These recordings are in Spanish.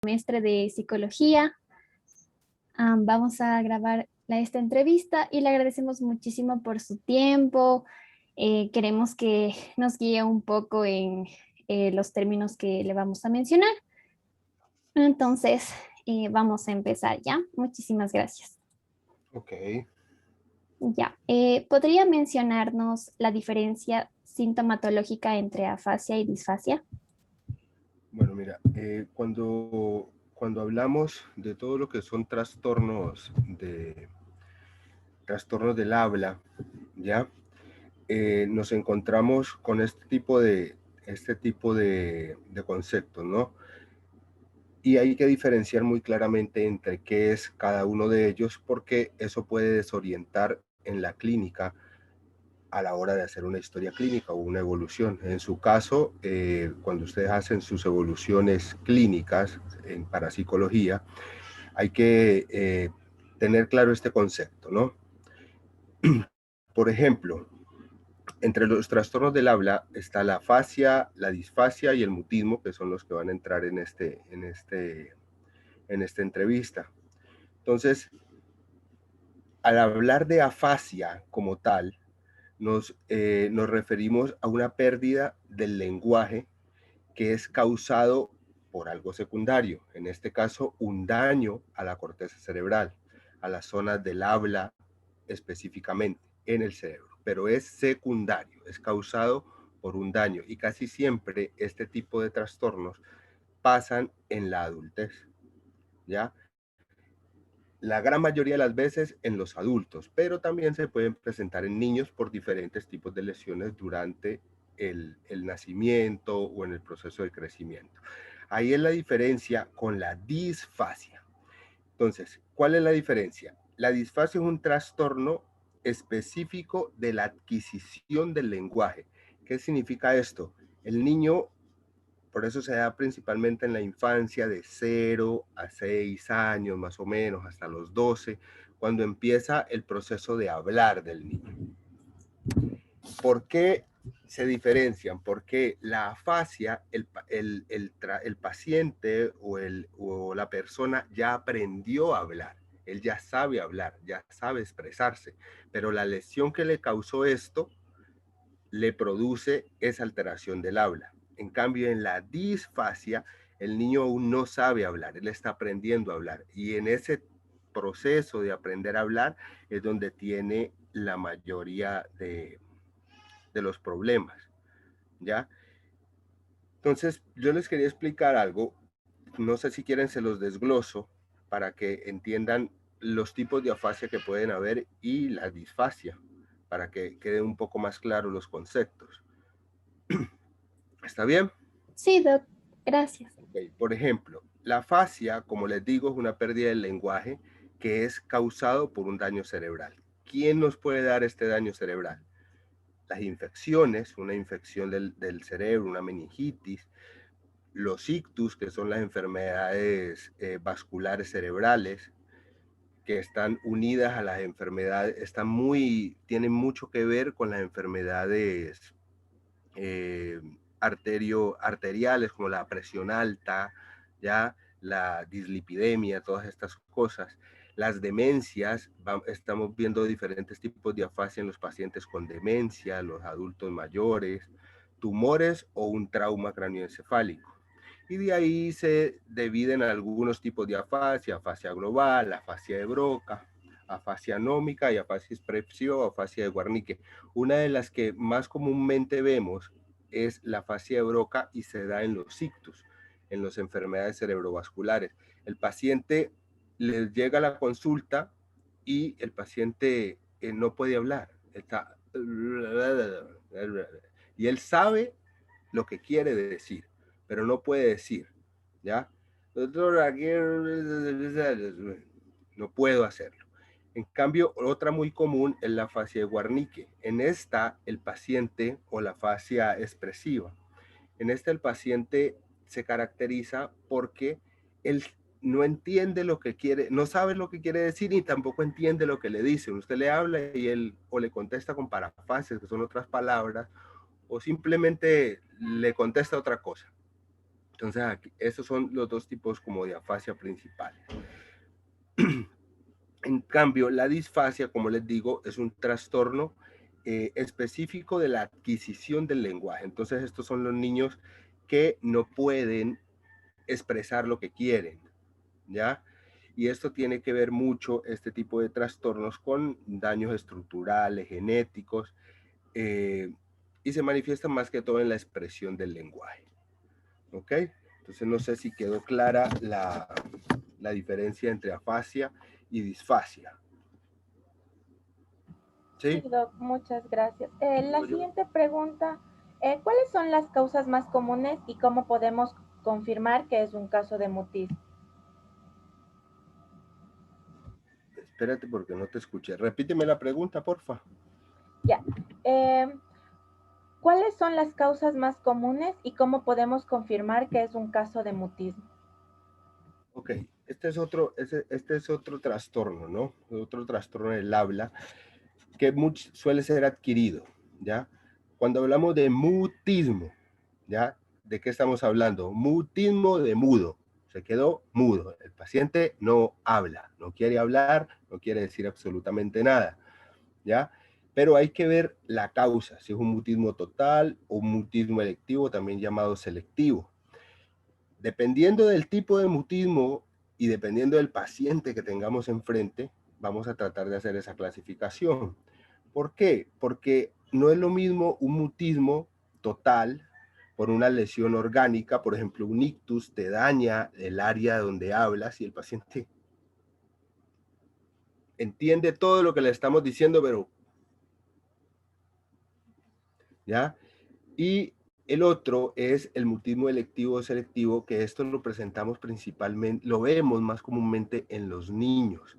semestre de psicología. Vamos a grabar esta entrevista y le agradecemos muchísimo por su tiempo. Queremos que nos guíe un poco en los términos que le vamos a mencionar. Entonces, vamos a empezar ya. Muchísimas gracias. Ok, Ya. ¿Podría mencionarnos la diferencia sintomatológica entre afasia y disfasia? bueno, mira, cuando hablamos de todo lo que son trastornos del habla, ¿ya? Nos encontramos con este tipo de conceptos, ¿no? Y hay que diferenciar muy claramente entre qué es cada uno de ellos, porque eso puede desorientar en la clínica a la hora de hacer una historia clínica o una evolución. En su caso, cuando ustedes hacen sus evoluciones clínicas en parapsicología, hay que tener claro este concepto, ¿no? Por ejemplo, entre los trastornos del habla está la afasia, la disfasia y el mutismo, que son los que van a entrar en esta entrevista. Entonces, al hablar de afasia como tal, nos referimos a una pérdida del lenguaje que es causado por algo secundario, en este caso un daño a la corteza cerebral, a las zonas del habla específicamente en el cerebro, pero es secundario, es causado por un daño y casi siempre este tipo de trastornos pasan en la adultez, ¿ya? La gran mayoría de las veces en los adultos, pero también se pueden presentar en niños por diferentes tipos de lesiones durante el nacimiento o en el proceso de crecimiento. Ahí es la diferencia con la disfasia. Entonces, ¿cuál es la diferencia? La disfasia es un trastorno específico de la adquisición del lenguaje. ¿Qué significa esto? El niño, por eso se da principalmente en la infancia de 0 a 6 años, más o menos, hasta los 12, cuando empieza el proceso de hablar del niño. ¿Por qué se diferencian? Porque la afasia, el paciente o la persona ya aprendió a hablar, él ya sabe hablar, ya sabe expresarse, pero la lesión que le causó esto le produce esa alteración del habla. En cambio, en la disfasia, el niño aún no sabe hablar, él está aprendiendo a hablar. Y en ese proceso de aprender a hablar es donde tiene la mayoría de los problemas, ¿ya? Entonces, yo les quería explicar algo, no sé si quieren se los desgloso para que entiendan los tipos de afasia que pueden haber y la disfasia, para que queden un poco más claros los conceptos. ¿Está bien? Sí, Doc. Gracias. Okay. Por ejemplo, la afasia, como les digo, es una pérdida del lenguaje que es causado por un daño cerebral. ¿Quién nos puede dar este daño cerebral? Las infecciones, una infección del cerebro, una meningitis, los ictus, que son las enfermedades vasculares cerebrales, que están unidas a las enfermedades, tienen mucho que ver con las enfermedades eh, arteriales, como la presión alta, ya la dislipidemia, todas estas cosas. Las demencias, estamos viendo diferentes tipos de afasia en los pacientes con demencia, los adultos mayores, tumores o un trauma craneoencefálico. Y de ahí se dividen algunos tipos de afasia, afasia global, afasia de Broca, afasia anómica y afasia expresiva o afasia de Wernicke. Una de las que más comúnmente vemos es la afasia de Broca y se da en los ictus, en las enfermedades cerebrovasculares. El paciente les llega a la consulta y el paciente no puede hablar, está y él sabe lo que quiere decir, pero no puede decir, ¿ya? Doctor, aquí no puedo hacerlo. En cambio, otra muy común es la afasia de Wernicke. En esta, el paciente o la afasia expresiva. En esta, el paciente se caracteriza porque él no entiende lo que quiere, no sabe lo que quiere decir y tampoco entiende lo que le dicen. Usted le habla y él o le contesta con parafrases, que son otras palabras, o simplemente le contesta otra cosa. Entonces, aquí, estos son los dos tipos como de afasia principales. En cambio, la disfasia, como les digo, es un trastorno específico de la adquisición del lenguaje. Entonces, estos son los niños que no pueden expresar lo que quieren, ¿ya? Y esto tiene que ver mucho, este tipo de trastornos, con daños estructurales, genéticos, y se manifiesta más que todo en la expresión del lenguaje. ¿Ok? Entonces no sé si quedó clara la diferencia entre afasia y disfasia. Sí, ¿Sí? Doc, muchas gracias. La siguiente pregunta, ¿cuáles son las causas más comunes y cómo podemos confirmar que es un caso de mutismo? Espérate porque no te escuché. Repíteme la pregunta, porfa. Ya. ¿Cuáles son las causas más comunes y cómo podemos confirmar que es un caso de mutismo? Ok, este es otro trastorno, ¿no? Otro trastorno del habla que suele ser adquirido, ¿ya? Cuando hablamos de mutismo, ¿ya? ¿De qué estamos hablando? Mutismo de mudo. Se quedó mudo. El paciente no habla, no quiere hablar, no quiere decir absolutamente nada, ¿ya? Pero hay que ver la causa, si es un mutismo total o un mutismo electivo, también llamado selectivo. Dependiendo del tipo de mutismo y dependiendo del paciente que tengamos enfrente, vamos a tratar de hacer esa clasificación. ¿Por qué? Porque no es lo mismo un mutismo total por una lesión orgánica, por ejemplo, un ictus te daña el área donde hablas y el paciente entiende todo lo que le estamos diciendo, pero ¿ya? Y el otro es el mutismo electivo o selectivo, que esto lo presentamos principalmente, lo vemos más comúnmente en los niños,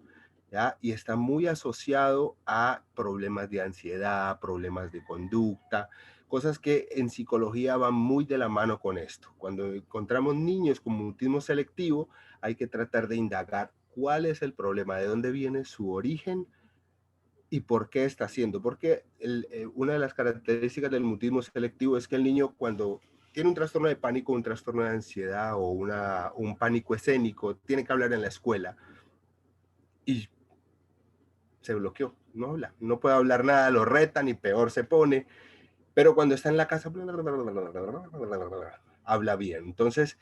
¿ya? Y está muy asociado a problemas de ansiedad, problemas de conducta, cosas que en psicología van muy de la mano con esto. Cuando encontramos niños con mutismo selectivo, hay que tratar de indagar cuál es el problema, de dónde viene su origen y por qué está haciendo. Porque una de las características del mutismo selectivo es que el niño, cuando tiene un trastorno de pánico, un trastorno de ansiedad o un pánico escénico, tiene que hablar en la escuela y se bloqueó, no habla, no puede hablar nada, lo retan y peor se pone, pero cuando está en la casa habla bien. Entonces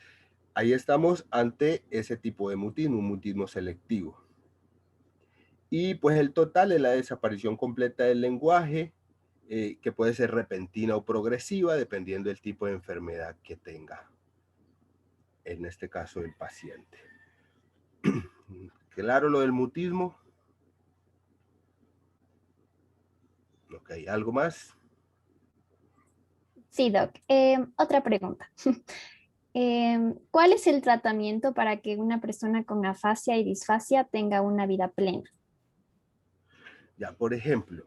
ahí estamos ante ese tipo de mutismo, un mutismo selectivo. Y pues el total es la desaparición completa del lenguaje, que puede ser repentina o progresiva, dependiendo del tipo de enfermedad que tenga, en este caso el paciente. Claro lo del mutismo. Ok, ¿algo más? Sí, Doc. Otra pregunta. ¿Cuál es el tratamiento para que una persona con afasia y disfasia tenga una vida plena? Ya, por ejemplo,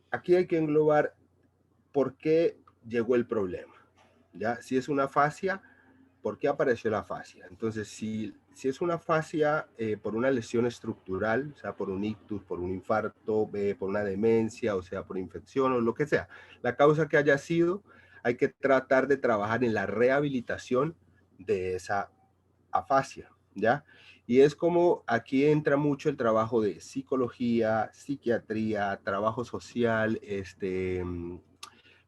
aquí hay que englobar por qué llegó el problema. ¿Ya? Si es una afasia, ¿por qué apareció la afasia? Entonces, si es una afasia por una lesión estructural, o sea, por un ictus, por un infarto, por una demencia, o sea, por infección o lo que sea, la causa que haya sido, hay que tratar de trabajar en la rehabilitación de esa afasia, ¿ya? Y es como aquí entra mucho el trabajo de psicología, psiquiatría, trabajo social,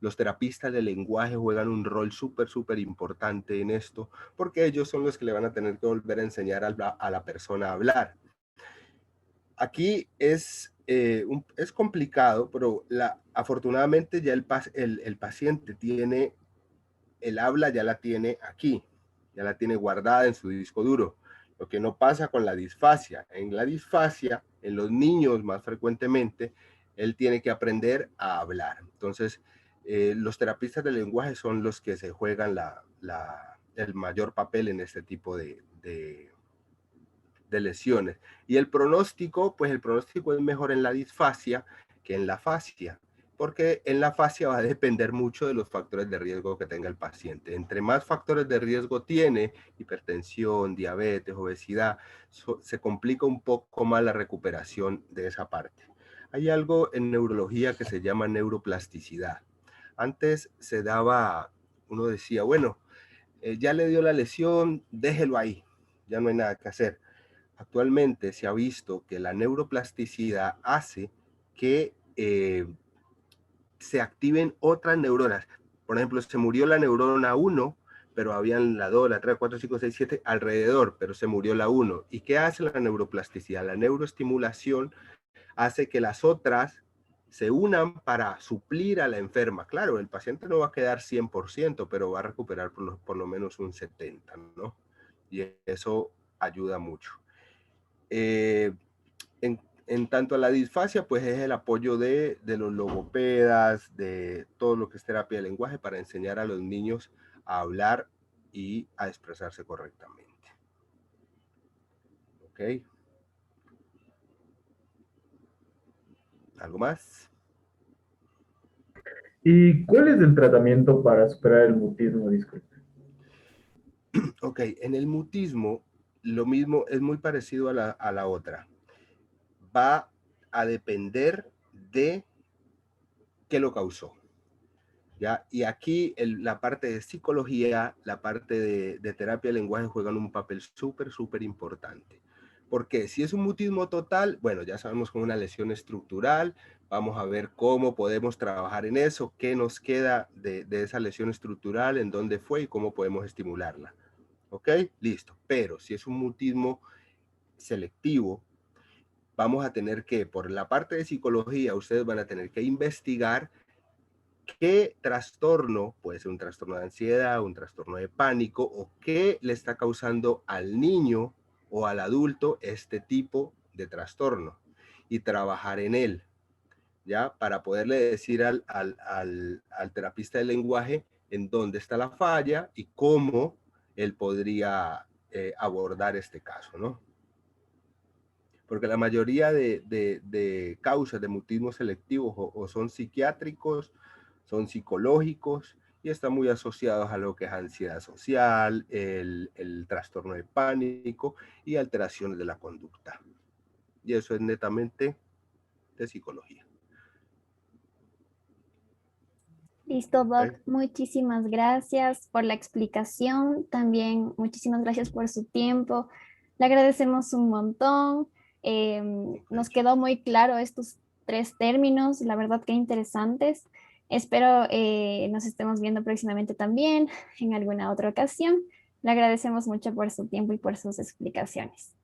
los terapistas del lenguaje juegan un rol súper importante en esto, porque ellos son los que le van a tener que volver a enseñar a la persona a hablar. Aquí es complicado, pero afortunadamente ya el paciente tiene, el habla ya la tiene aquí, ya la tiene guardada en su disco duro. Lo que no pasa con la disfasia. En la disfasia, en los niños más frecuentemente, él tiene que aprender a hablar. Entonces, los terapistas del lenguaje son los que se juegan el mayor papel en este tipo de lesiones. Y el pronóstico, pues el pronóstico es mejor en la disfasia que en la fascia, porque en la fascia va a depender mucho de los factores de riesgo que tenga el paciente. Entre más factores de riesgo tiene, hipertensión, diabetes, obesidad, se complica un poco más la recuperación de esa parte. Hay algo en neurología que se llama neuroplasticidad. Antes uno decía, bueno, ya le dio la lesión, déjelo ahí, ya no hay nada que hacer. Actualmente se ha visto que la neuroplasticidad hace que se activen otras neuronas. Por ejemplo, se murió la neurona 1, pero habían la 2, la 3, 4, 5, 6, 7 alrededor, pero se murió la 1. ¿Y qué hace la neuroplasticidad? La neuroestimulación hace que las otras se unan para suplir a la enferma. Claro, el paciente no va a quedar 100%, pero va a recuperar por lo menos un 70%, ¿no? Y eso ayuda mucho. En tanto a la disfasia, pues es el apoyo de los logopedas, de todo lo que es terapia de lenguaje para enseñar a los niños a hablar y a expresarse correctamente. ¿Ok? ¿Algo más? ¿Y cuál es el tratamiento para superar el mutismo? Disculpe. Ok, en el mutismo, lo mismo es muy parecido a la otra. Va a depender de qué lo causó. ¿Ya? Y aquí la parte de psicología, la parte de terapia de lenguaje juegan un papel súper importante. Porque si es un mutismo total, bueno, ya sabemos con una lesión estructural, vamos a ver cómo podemos trabajar en eso, qué nos queda de esa lesión estructural, en dónde fue y cómo podemos estimularla. ¿Ok? Listo. Pero si es un mutismo selectivo, vamos a tener que, por la parte de psicología, ustedes van a tener que investigar qué trastorno, puede ser un trastorno de ansiedad, un trastorno de pánico, o qué le está causando al niño o al adulto este tipo de trastorno y trabajar en él, ¿ya? Para poderle decir al terapista del lenguaje en dónde está la falla y cómo él podría abordar este caso, ¿no? Porque la mayoría de causas de mutismo selectivo o son psiquiátricos, son psicológicos y están muy asociados a lo que es ansiedad social, el trastorno de pánico y alteraciones de la conducta. Y eso es netamente de psicología. Listo, Doc. ¿Okay? Muchísimas gracias por la explicación. También muchísimas gracias por su tiempo. Le agradecemos un montón. Nos Okay. quedó muy claro estos tres términos, la verdad que interesantes. Espero nos estemos viendo próximamente también en alguna otra ocasión. Le agradecemos mucho por su tiempo y por sus explicaciones.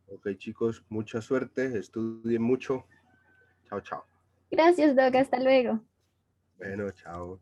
Ok, chicos, mucha suerte, estudien mucho. Chao, chao. Gracias, Doc. Hasta luego. Bueno, chao.